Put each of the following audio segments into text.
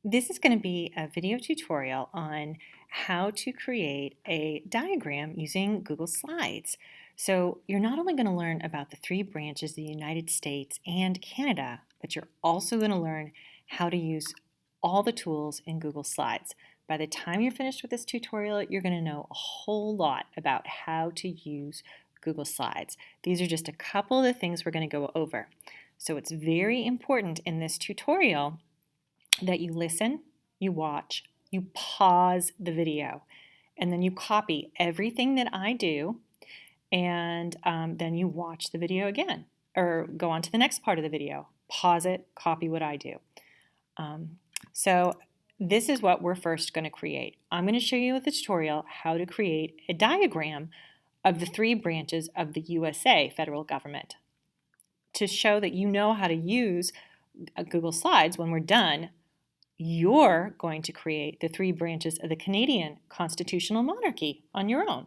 This is going to be a video tutorial on how to create a diagram using Google Slides. So you're not only going to learn about the three branches of the United States and Canada, but you're also going to learn how to use all the tools in Google Slides. By the time you're finished with this tutorial, you're going to know a whole lot about how to use Google Slides. These are just a couple of the things we're going to go over. So it's very important in this tutorial that you listen, you watch, you pause the video, and then you copy everything that I do, and then you watch the video again, or go on to the next part of the video, pause it, copy what I do. So this is what we're first going to create. I'm going to show you with the tutorial how to create a diagram of the three branches of the USA federal government to show that you know how to use Google Slides. When we're done, you're going to create the three branches of the Canadian constitutional monarchy on your own.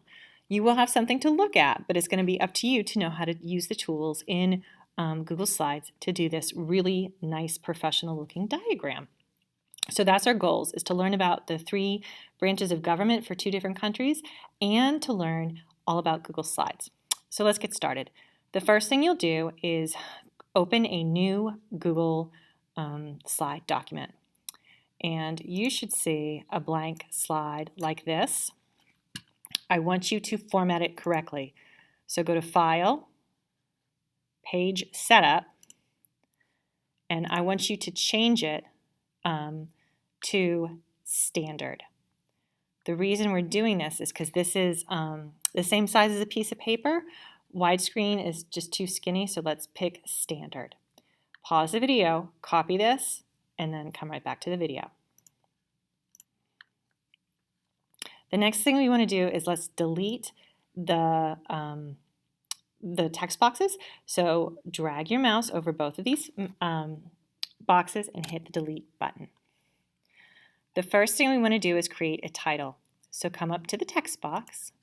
You will have something to look at, but it's going to be up to you to know how to use the tools in Google Slides to do this really nice professional looking diagram. So that's our goals, is to learn about the three branches of government for two different countries and to learn all about Google Slides. So let's get started. The first thing you'll do is open a new Google slide document. And you should see a blank slide like this. I want you to format it correctly. So go to File, Page Setup, and I want you to change it to Standard. The reason we're doing this is because this is the same size as a piece of paper. Widescreen is just too skinny, so let's pick Standard. Pause the video, copy this, and then come right back to the video. The next thing we want to do is let's delete the text boxes. So drag your mouse over both of these boxes and hit the delete button. The first thing we want to do is create a title. So come up to the text box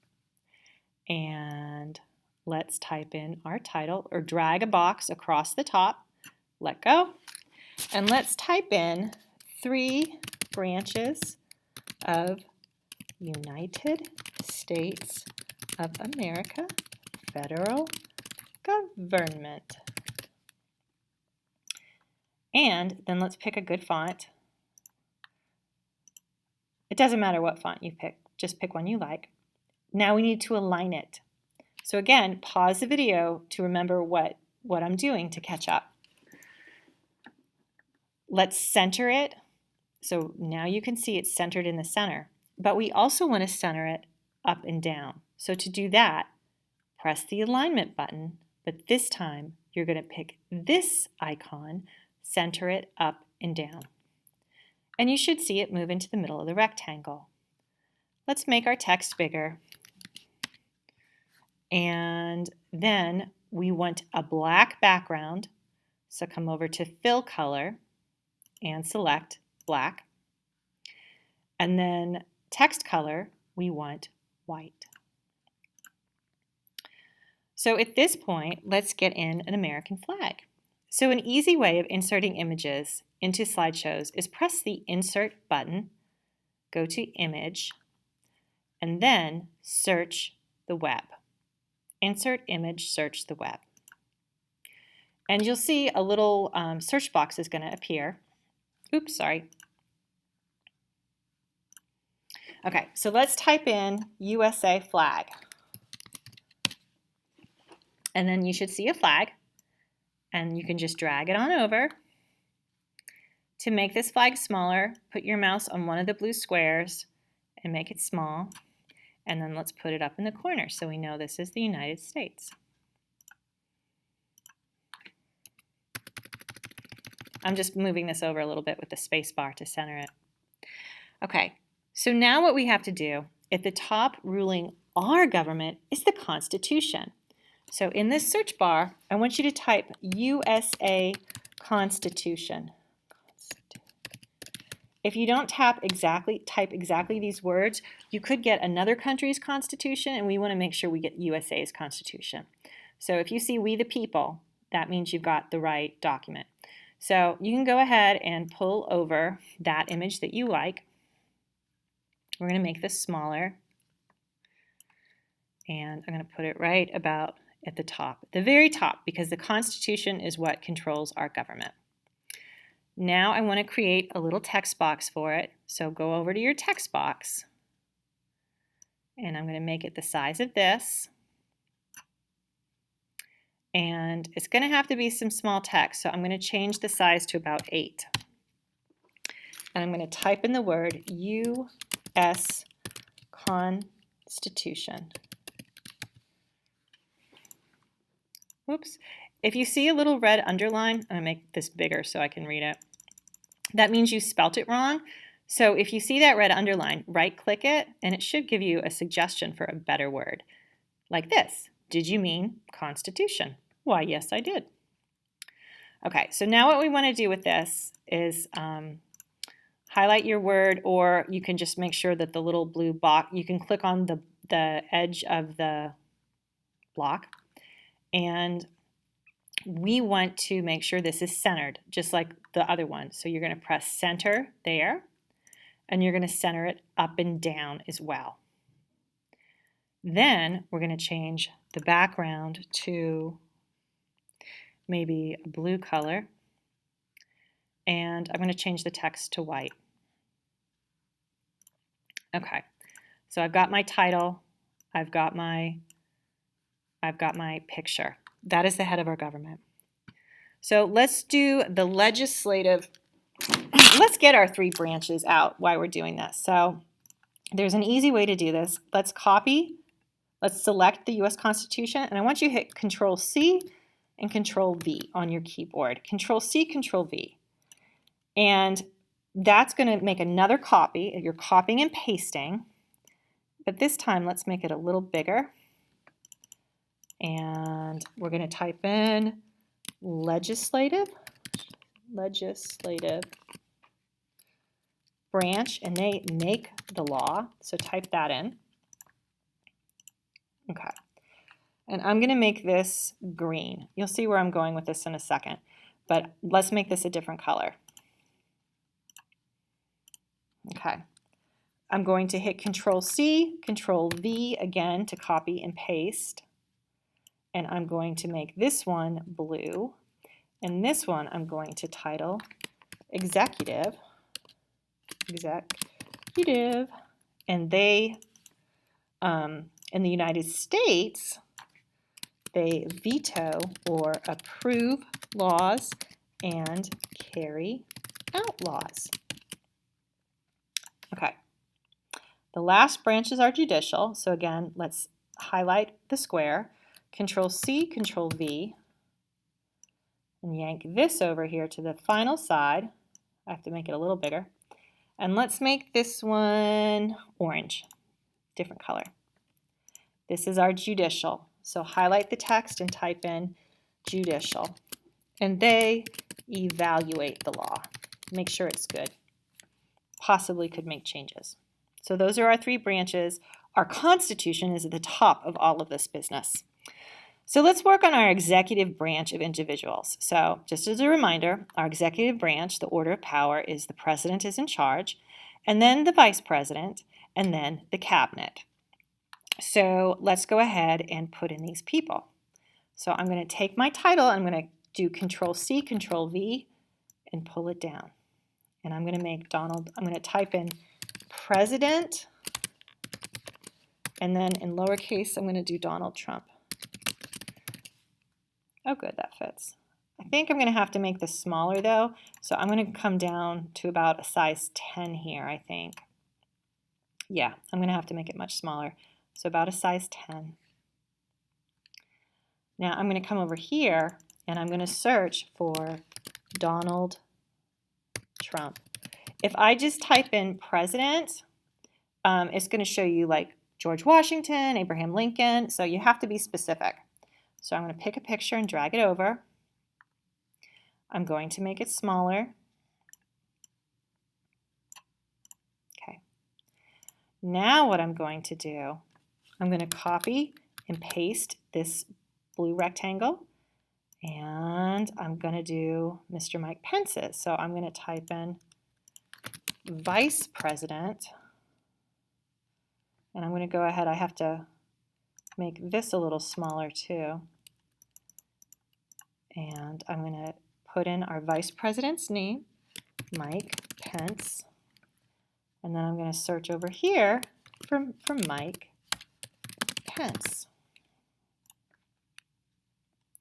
and let's type in our title, or drag a box across the top, let go, and let's type in three branches of United States of America federal government. And then let's pick a good font. It doesn't matter what font you pick, just pick one you like. Now we need to align it. So again, pause the video to remember what I'm doing to catch up. Let's center it. So now you can see it's centered in the center, but we also want to center it up and down. So to do that, press the alignment button, but this time you're going to pick this icon, center it up and down. And you should see it move into the middle of the rectangle. Let's make our text bigger. And then we want a black background. So come over to Fill Color and select black. And then text color, we want white. So at this point, let's get in an American flag. So an easy way of inserting images into slideshows is press the Insert button, go to Image, and then search the web. Insert image, search the web. And you'll see a little search box is going to appear. Oops, sorry. Okay, so let's type in USA flag. And then you should see a flag, and you can just drag it on over. To make this flag smaller, put your mouse on one of the blue squares and make it small. And then let's put it up in the corner so we know this is the United States. I'm just moving this over a little bit with the space bar to center it. Okay, so now what we have to do, at the top ruling our government, is the Constitution. So in this search bar, I want you to type USA Constitution. If you don't type exactly these words, you could get another country's constitution, and we want to make sure we get USA's constitution. So if you see We the People, that means you've got the right document. So you can go ahead and pull over that image that you like. We're going to make this smaller, and I'm going to put it right about at the top, the very top, because the Constitution is what controls our government. Now I want to create a little text box for it. So go over to your text box, and I'm going to make it the size of this. And it's going to have to be some small text, so I'm going to change the size to about 8. And I'm going to type in the word U.S. Constitution. Whoops. If you see a little red underline, I'm going to make this bigger so I can read it. That means you spelt it wrong. So if you see that red underline, right-click it, and it should give you a suggestion for a better word. Like this. Did you mean Constitution? Why, yes, I did. Okay, so now what we want to do with this is highlight your word, or you can just make sure that the little blue box, you can click on the edge of the block, and we want to make sure this is centered, just like the other one. So you're going to press center there, and you're going to center it up and down as well. Then we're going to change the background to maybe a blue color, and I'm going to change the text to white. Okay, so I've got my title, I've got my picture. That is the head of our government. So let's do the legislative. Let's get our 3 branches out while we're doing this. So there's an easy way to do this. Let's select the U.S. Constitution, and I want you to hit Control-C and Control-V on your keyboard. Control-C, Control-V. And that's going to make another copy. You're copying and pasting, but this time let's make it a little bigger. And we're going to type in legislative branch, and they make the law. So type that in. Okay. And I'm going to make this green. You'll see where I'm going with this in a second, but let's make this a different color. Okay. I'm going to hit Control-C, Control-V again to copy and paste. And I'm going to make this one blue. And this one I'm going to title Executive. And they, in the United States, they veto or approve laws and carry out laws. Okay. The last branch is our judicial. So again, let's highlight the square. Control-C, Control-V, and yank this over here to the final side. I have to make it a little bigger. And let's make this one orange, different color. This is our judicial. So highlight the text and type in judicial. And they evaluate the law. Make sure it's good. Possibly could make changes. So those are our 3 branches. Our Constitution is at the top of all of this business. So let's work on our executive branch of individuals. So just as a reminder, our executive branch, the order of power, is the president is in charge, and then the vice president, and then the cabinet. So let's go ahead and put in these people. So I'm going to take my title, I'm going to do Control-C, Control-V, and pull it down. And I'm going to make I'm going to type in President, and then in lowercase, I'm going to do Donald Trump. Oh, good, that fits. I think I'm going to have to make this smaller, though, so I'm going to come down to about a size 10 here, I think. Yeah, I'm going to have to make it much smaller, so about a size 10. Now I'm going to come over here, and I'm going to search for Donald Trump. If I just type in president, it's going to show you like George Washington, Abraham Lincoln, so you have to be specific. So I'm going to pick a picture and drag it over. I'm going to make it smaller. Okay. Now what I'm going to do, I'm going to copy and paste this blue rectangle, And I'm going to do Mr. Mike Pence's. So I'm going to type in Vice President. And I'm going to go ahead, I have to make this a little smaller too. And I'm going to put in our Vice President's name, Mike Pence. And then I'm going to search over here for Mike Pence.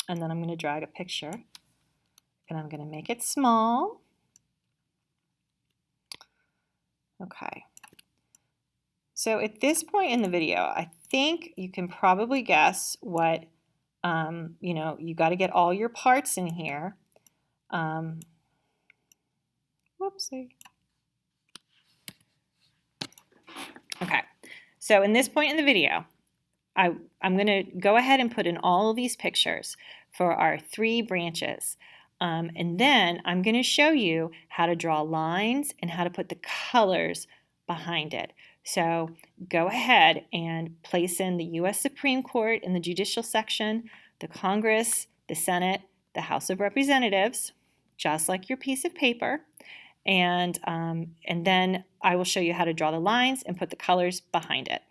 And then I'm going to drag a picture. And I'm going to make it small. Okay. So at this point in the video, I think you can probably guess what, you got to get all your parts in here. Whoopsie. Okay, so in this point in the video, I'm going to go ahead and put in all of these pictures for our 3 branches. And then I'm going to show you how to draw lines and how to put the colors behind it. So go ahead and place in the U.S. Supreme Court in the judicial section, the Congress, the Senate, the House of Representatives, just like your piece of paper. And then I will show you how to draw the lines and put the colors behind it.